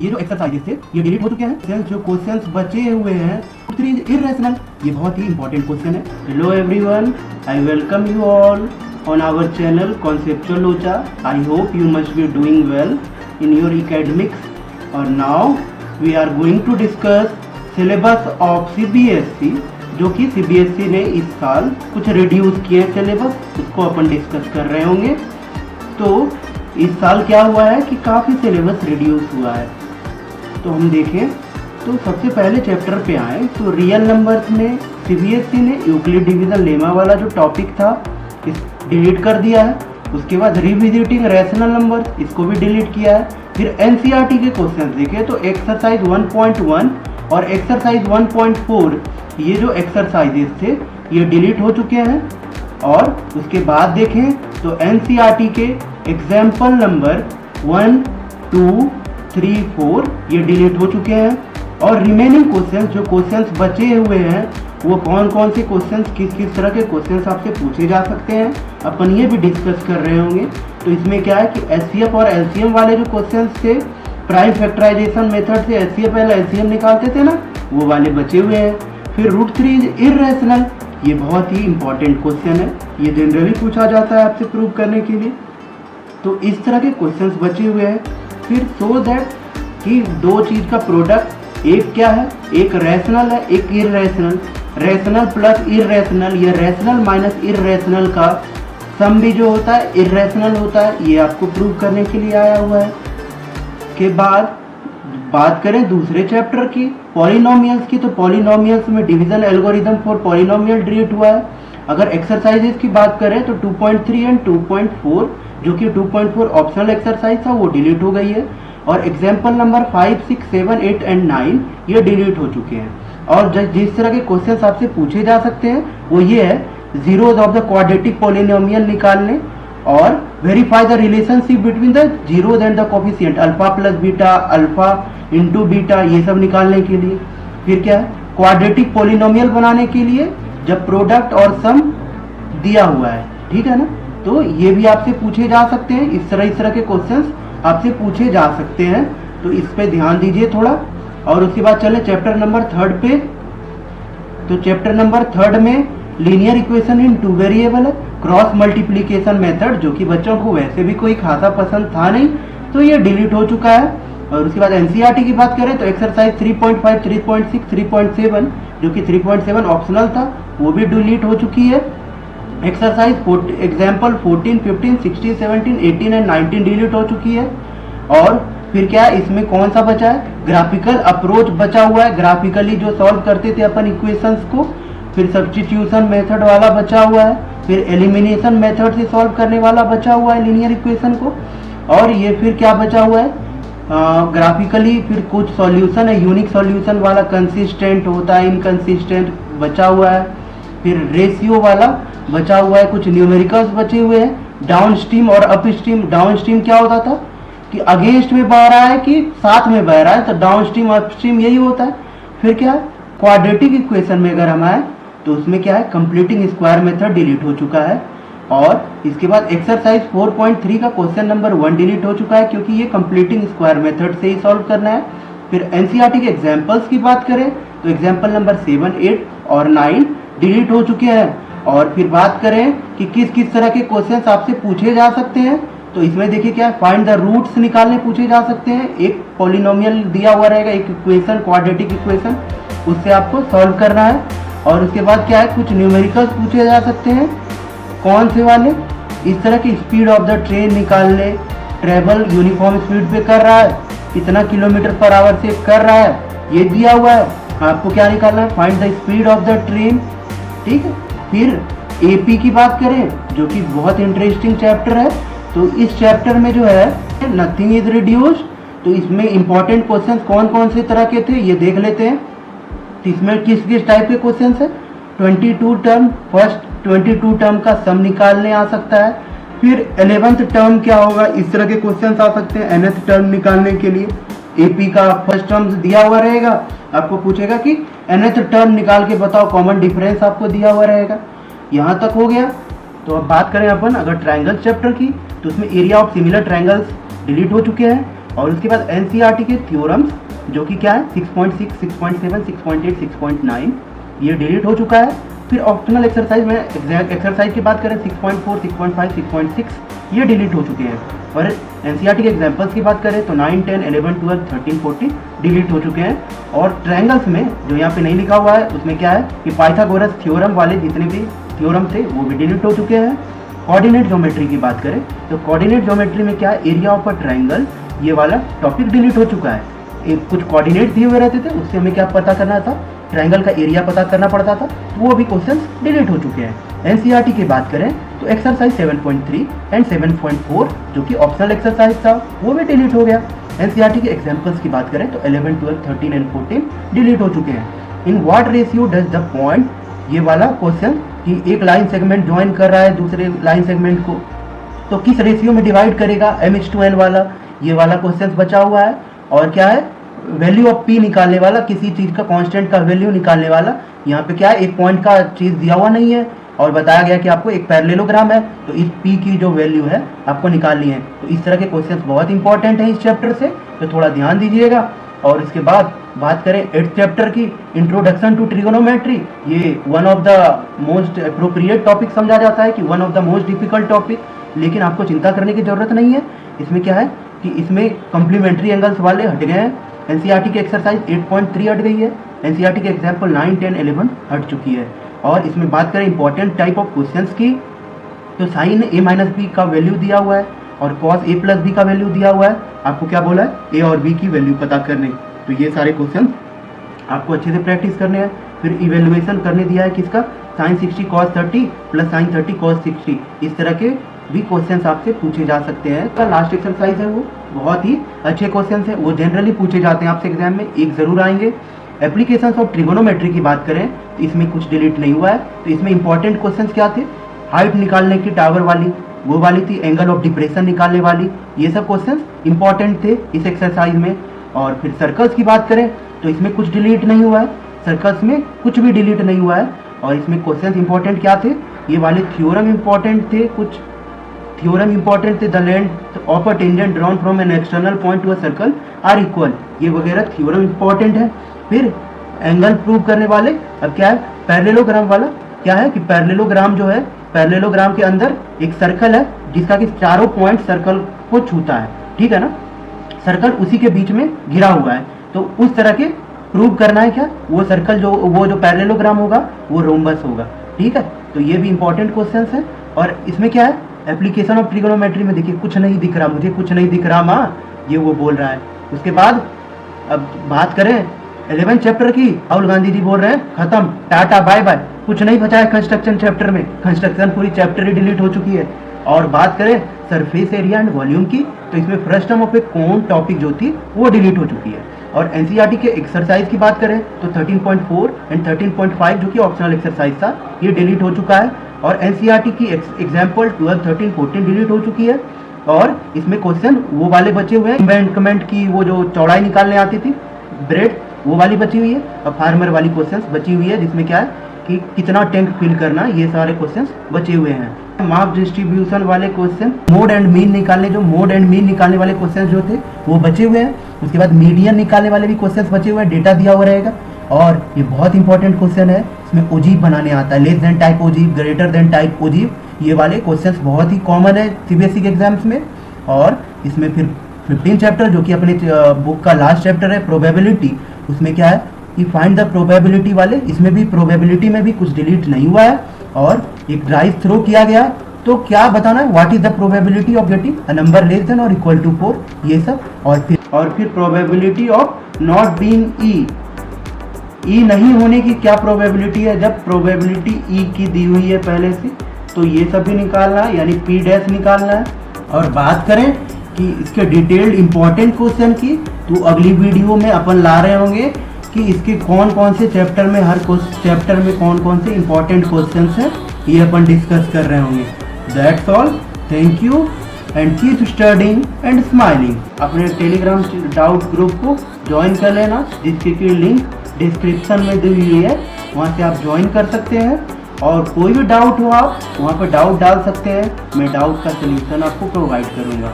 ये जो एक्सरसाइजेस थे ये डिलीट हो चुके हैं। जो क्वेश्चंस बचे हुए हैं इर्रेशनल, ये बहुत ही इंपॉर्टेंट क्वेश्चन है। Hello everyone, I welcome you all on our channel Conceptual Locha. I hope you must be doing well in your academics. और now we are going to discuss syllabus of CBSE, जो कि CBSE ने इस साल कुछ reduce किए syllabus, उसको अपन discuss कर रहे होंगे। तो इस साल क्या हुआ है कि काफ़ी सिलेबस रिड्यूस हुआ है। तो हम देखें तो सबसे पहले चैप्टर पे आए तो रियल नंबर्स में CBSE ने यूक्लिड डिवीजन लेमा वाला जो टॉपिक था इस डिलीट कर दिया है। उसके बाद रिविजिटिंग रैशनल नंबर्स, इसको भी डिलीट किया है। फिर NCERT के क्वेश्चन देखें तो एक्सरसाइज 1.1 और एक्सरसाइज 1.4 ये जो एक्सरसाइजेस थे ये डिलीट हो चुके हैं। और उसके बाद देखें तो NCERT के एग्जाम्पल नंबर 1, 2, 3, 4 ये डिलीट हो चुके हैं। और रिमेनिंग क्वेश्चंस जो क्वेश्चंस बचे हुए हैं वो कौन कौन से क्वेश्चंस, किस किस तरह के क्वेश्चंस आपसे पूछे जा सकते हैं, अपन ये भी डिस्कस कर रहे होंगे। तो इसमें क्या है कि SCF और LCM वाले जो क्वेश्चंस थे, प्राइम फैक्टराइजेशन मेथड से SCF और LCM निकालते थे ना, वो वाले बचे हुए हैं। फिर √3 इर्रेशनल, ये बहुत ही इंपॉर्टेंट क्वेश्चन है, ये जनरली पूछा जाता है आपसे प्रूव करने के लिए। तो इस तरह के क्वेश्चंस बचे हुए हैं। फिर सो दैट कि दो चीज़ का प्रोडक्ट, एक क्या है, एक रैशनल है, एक इर्रेशनल। रैशनल प्लस इर्रेशनल, ये रैशनल माइनस इर्रेशनल का सम भी जो होता है इर्रेशनल होता है, ये आपको प्रूव करने के लिए आया हुआ है। के बाद बात करें दूसरे चैप्टर की पॉलिनोमियल्स की, तो पॉलिनोमियल्स में division algorithm for polynomial delete हुआ है। अगर एक्सरसाइजेस की बात करें तो 2.3 एंड 2.4, जो कि 2.4 ऑप्शनल एक्सरसाइज था, वो डिलीट हो गई है। और एग्जाम्पल नंबर 5, 6, 7, 8 एंड 9 ये डिलीट हो चुके हैं। और जिस तरह के क्वेश्चंस आपसे पूछे जा सकते हैं वो ये है, zeros of the quadratic polynomial निकालने और verify the relationship between the zeros and the coefficient, alpha plus beta, alpha into beta, ये सब निकालने के लिए। फिर क्या है, क्वाड्रेटिक पॉलिनोमियल बनाने के लिए जब प्रोडक्ट और सम दिया हुआ है, ठीक है ना, तो ये भी आपसे पूछे जा सकते हैं। इस तरह के क्वेश्चंस आपसे पूछे जा सकते हैं, तो इस पे ध्यान दीजिए थोड़ा। और उसके बाद चले चैप्टर नंबर 3 पे। तो चैप्टर नंबर 3 में लीनियर इक्वेशन इन 2 वेरिएबल है, क्रॉस मल्टीप्लिकेशन मेथड, जो कि बच्चों को वैसे भी कोई खासा पसंद था नहीं, तो ये डिलीट हो चुका है। और उसके बाद NCERT की बात करें तो एक्सरसाइज 3.5, 3.6, 3.7, जो कि 3.7 ऑप्शनल था, वो भी डिलीट हो चुकी है। एक्सरसाइज एग्जाम्पल 14, 15, 16, 17, 18 एंड 19 डिलीट हो चुकी है। और फिर क्या है, इसमें कौन सा बचा है, ग्राफिकल अप्रोच बचा हुआ है, ग्राफिकली जो सॉल्व करते थे अपन इक्वेशंस को। फिर सब्स्टिट्यूशन मेथड वाला बचा हुआ है। फिर एलिमिनेशन मेथड से सॉल्व करने वाला बचा हुआ है लीनियर इक्वेशन को। और ये फिर क्या बचा हुआ है, ग्राफिकली फिर कुछ सॉल्यूशन है, यूनिक सॉल्यूशन वाला, कंसिस्टेंट होता है, इनकंसिस्टेंट बचा हुआ है। फिर रेशियो वाला बचा हुआ है, कुछ न्यूमेरिकल्स बचे हुए हैं। डाउन स्ट्रीम और अप स्ट्रीम, डाउन स्ट्रीम क्या होता था कि अगेंस्ट में बह रहा है कि साथ में बह रहा है, तो डाउन स्ट्रीम अप स्ट्रीम यही होता है। फिर क्या है, क्वाड्रेटिक इक्वेशन में अगर हम आए तो उसमें क्या है, कंप्लीटिंग स्क्वायर मेथड डिलीट हो चुका है। और इसके बाद एक्सरसाइज 4.3 का क्वेश्चन नंबर 1 डिलीट हो चुका है, क्योंकि ये कंप्लीटिंग स्क्वायर मेथड से ही सॉल्व करना है। फिर NCERT के एग्जाम्पल्स की बात करें तो एग्जाम्पल नंबर 7, 8 और 9 डिलीट हो चुके हैं। और फिर बात करें कि किस किस तरह के क्वेश्चंस आपसे पूछे जा सकते हैं, तो इसमें देखिए क्या है, फाइंड द रूट्स निकालने पूछे जा सकते हैं। एक पॉलिनोमियल दिया हुआ रहेगा, एक इक्वेशन, क्वाड्रेटिक इक्वेशन, उससे आपको सॉल्व करना है। और उसके बाद क्या है, कुछ न्यूमेरिकल्स पूछे जा सकते हैं। कौन से वाले, इस तरह की स्पीड ऑफ द ट्रेन निकालने, ट्रेवल यूनिफॉर्म स्पीड पे कर रहा है, कितना किलोमीटर पर आवर से कर रहा है, ये दिया हुआ है। आपको क्या निकालना है, find the speed of the train, ठीक है। फिर AP की बात करें जो कि बहुत इंटरेस्टिंग चैप्टर है, तो इस चैप्टर में जो है नथिंग इज रिड्यूस्ड, तो इसमें इंपॉर्टेंट क्वेश्चंस कौन कौन से तरह के थे ये देख लेते हैं। तो इसमें किस किस टाइप के क्वेश्चंस है, 22 टर्म, फर्स्ट 22 टर्म का सम निकालने आ सकता है। फिर 11th टर्म क्या होगा, इस तरह के क्वेश्चंस आ सकते हैं nth टर्म निकालने के लिए। AP का फर्स्ट टर्म दिया हुआ रहेगा, आपको पूछेगा कि nth टर्म निकाल के बताओ, कॉमन डिफरेंस आपको दिया हुआ रहेगा। यहाँ तक हो गया। तो अब बात करें अपन अगर ट्रायंगल चैप्टर की, तो उसमें area of similar triangles delete हो चुके हैं। और उसके बाद एनसीईआरटी के थ्योरम्स जो कि क्या है 6.6, 6.7, 6.8, 6.9 ये डिलीट हो चुका है। फिर ऑप्शनल एक्सरसाइज में एक्सरसाइज की बात करें 6.4, 6.5, 6.6 ये डिलीट हो चुके हैं। और एनसीईआरटी के एग्जाम्पल्स की बात करें तो 9, 10, 11, 12, 13, 14 डिलीट हो चुके हैं। और ट्रायंगल्स में जो यहाँ पे नहीं लिखा हुआ है उसमें क्या है कि पाइथागोरस थ्योरम वाले जितने भी थ्योरम थे वो भी डिलीट हो चुके हैं। कोऑर्डिनेट ज्योमेट्री की बात करें तो कोऑर्डिनेट ज्योमेट्री में क्या है एरिया ऑफ अ ट्रायंगल ये वाला टॉपिक डिलीट हो चुका है। कुछ कोऑर्डिनेट दिए हुए रहते थे उससे हमें क्या पता करना था, ट्रायंगल का एरिया पता करना पड़ता था, तो वो भी क्वेश्चंस डिलीट हो चुके हैं। एनसीईआरटी की बात करें तो एक्सरसाइज 7.3 एंड 7.4 जो कि ऑप्शनल एक्सरसाइज था वो भी डिलीट हो गया। एनसीईआरटी के एग्जांपल्स की बात करें तो 11, 12, 13 एंड 14 डिलीट हो चुके हैं। In what ratio does the point ये वाला क्वेश्चन कि एक लाइन सेगमेंट ज्वाइन कर रहा है दूसरे लाइन सेगमेंट को तो किस रेशियो में डिवाइड करेगा mh/n वाला ये वाला क्वेश्चन बचा हुआ है। और क्या है वैल्यू ऑफ p निकालने वाला, किसी चीज का कांस्टेंट का वैल्यू निकालने वाला। यहाँ पे क्या है एक पॉइंट का चीज दिया हुआ नहीं है और बताया गया कि आपको एक पैरेललोग्राम है तो इस p की जो वैल्यू है आपको निकालनी है। तो इस तरह के क्वेश्चंस बहुत इंपॉर्टेंट है इस चैप्टर से, तो थोड़ा ध्यान दीजिएगा। और इसके बाद बात करें 8th चैप्टर की इंट्रोडक्शन टू ट्रिगोनोमेट्री, ये one of the most appropriate topic समझा जाता है कि one of the most difficult topic, लेकिन आपको चिंता करने की जरूरत नहीं है। इसमें क्या है कि इसमें कम्प्लीमेंट्री एंगल्स वाले हट गए हैं। एनसीईआरटी की एक्सरसाइज 8.3 हट गई है, एनसीईआरटी के एग्जाम्पल 9, 10, 11 हट चुकी है। और इसमें बात करें इंपॉर्टेंट टाइप ऑफ क्वेश्चंस की तो साइन a-b का वैल्यू दिया हुआ है और कॉस a+b का वैल्यू दिया हुआ है। आपको क्या बोला है a और b की वैल्यू पता करने, तो ये सारे क्वेश्चन आपको अच्छे से प्रैक्टिस करने हैं। फिर इवेल्युएशन करने दिया है किसका sin 60 cos 30 plus sin 30 cos 60, इस तरह के भी क्वेश्चंस आपसे पूछे जा सकते हैं। का लास्ट एक्सरसाइज है वो बहुत ही अच्छे क्वेश्चंस हैं, वो जनरली पूछे जाते हैं आपसे एग्जाम में, एक जरूर आएंगे। एप्लीकेशंस ऑफ ट्रिगोनोमेट्री की बात करें तो इसमें कुछ डिलीट नहीं हुआ है। तो इसमें इंपॉर्टेंट क्वेश्चंस क्या थे, हाइट निकालने की टावर वाली वो वाली थी, एंगल ऑफ डिप्रेशन निकालने वाली, ये सब क्वेश्चंस इंपॉर्टेंट थे इस एक्सरसाइज में। और फिर सर्कल्स की बात करें तो इसमें कुछ डिलीट नहीं हुआ है, सर्कल्स में कुछ भी डिलीट नहीं हुआ है। और इसमें क्वेश्चंस इंपॉर्टेंट क्या थे, ये वाले थ्योरम इंपॉर्टेंट थे, कुछ थ्योरम इंपॉर्टेंट थे, the length of a tangent drawn from an external point to a circle are equal, ये वगैरह थ्योरम इंपॉर्टेंट है। फिर एंगल प्रूव करने वाले अब क्या है पैरेललोग्राम वाला, क्या है कि पैरेललोग्राम जो है पैरेललोग्राम के अंदर एक सर्कल है जिसका कि चारों पॉइंट सर्कल को छूता है, ठीक है ना, सर्कल उसी के बीच में घिरा हुआ है, तो उस तरह के प्रूव करना है क्या वो सर्कल जो वो जो पैरेललोग्राम होगा वो रोम्बस होगा, ठीक है। तो ये भी इंपॉर्टेंट क्वेश्चंस है। और इसमें क्या है एप्लीकेशन ऑफ ट्रिगोनोमेट्री में देखिए कुछ नहीं दिख रहा, मुझे कुछ नहीं दिख रहा माँ, ये वो बोल रहा है। उसके बाद अब बात करें 11 चैप्टर की, राहुल गांधी जी बोल रहे हैं खत्म टाटा बाय बाय, कुछ नहीं बचा है कंस्ट्रक्शन चैप्टर में, कंस्ट्रक्शन पूरी चैप्टर ही डिलीट हो चुकी है। और बात करें सरफेस एरिया एंड वॉल्यूम की तो इसमें frustum of A cone topic जो थी वो डिलीट हो चुकी है। और एनसीईआरटी के एक्सरसाइज की बात करें तो 13.4 एंड 13.5 जो कि ऑप्शनल एक्सरसाइज था ये डिलीट हो चुका है। और एनसीईआरटी की एग्जाम्पल 12, 13, 14 डिलीट हो चुकी है। और इसमें क्वेश्चन वो वाले बचे हुए हैं कमेंट की वो जो चौड़ाई निकालने आती थी ब्रेड वो वाली बची हुई है, और फार्मर वाली क्वेश्चंस बची हुई है जिसमें क्या है कि कितना टैंक फिल करना, ये सारे क्वेश्चंस बचे हुए हैं। मार्क डिस्ट्रीब्यूशन वाले क्वेश्चन, मोड एंड मीन निकालने वाले क्वेश्चन जो थे वो बचे हुए हैं। उसके बाद मीडियन निकालने वाले भी क्वेश्चन बचे हुए हैं, डेटा दिया हुआ रहेगा। और ये बहुत इंपॉर्टेंट क्वेश्चन है, इसमें ओजीव बनाने आता है, less than type ogive, greater than type ogive, ये वाले क्वेश्चंस बहुत ही कॉमन है सीबीएसई के एग्जाम्स में। और इसमें फिर 15 चैप्टर जो कि अपने बुक का लास्ट चैप्टर है प्रोबेबिलिटी, उसमें क्या है कि फाइंड द प्रोबेबिलिटी वाले, इसमें भी प्रोबेबिलिटी में भी कुछ डिलीट नहीं हुआ है। और एक ड्राइव थ्रो किया गया है तो क्या बताना है, what is the probability of getting a number less than और इक्वल टू 4, ये सब। और फिर प्रोबेबिलिटी ऑफ नॉट बीइंग ई नहीं होने की क्या प्रोबेबिलिटी है, जब प्रोबेबिलिटी ई की दी हुई है पहले से, तो ये सब भी निकालना है, यानी पी डैश निकालना है। और बात करें कि इसके डिटेल्ड इंपॉर्टेंट क्वेश्चन की तो अगली वीडियो में अपन ला रहे होंगे कि इसके कौन कौन से चैप्टर में, हर चैप्टर में कौन कौन से इंपॉर्टेंट क्वेश्चंस हैं, ये अपन डिस्कस कर रहे होंगे। That's all, thank you and keep studying and smiling. अपने टेलीग्राम डाउट ग्रुप को ज्वाइन कर लेना, जिसकी की लिंक डिस्क्रिप्शन में दी हुई है, वहाँ से आप ज्वाइन कर सकते हैं। और कोई भी डाउट हो आप वहाँ पर डाउट डाल सकते हैं, मैं डाउट का सलूशन आपको प्रोवाइड करूँगा।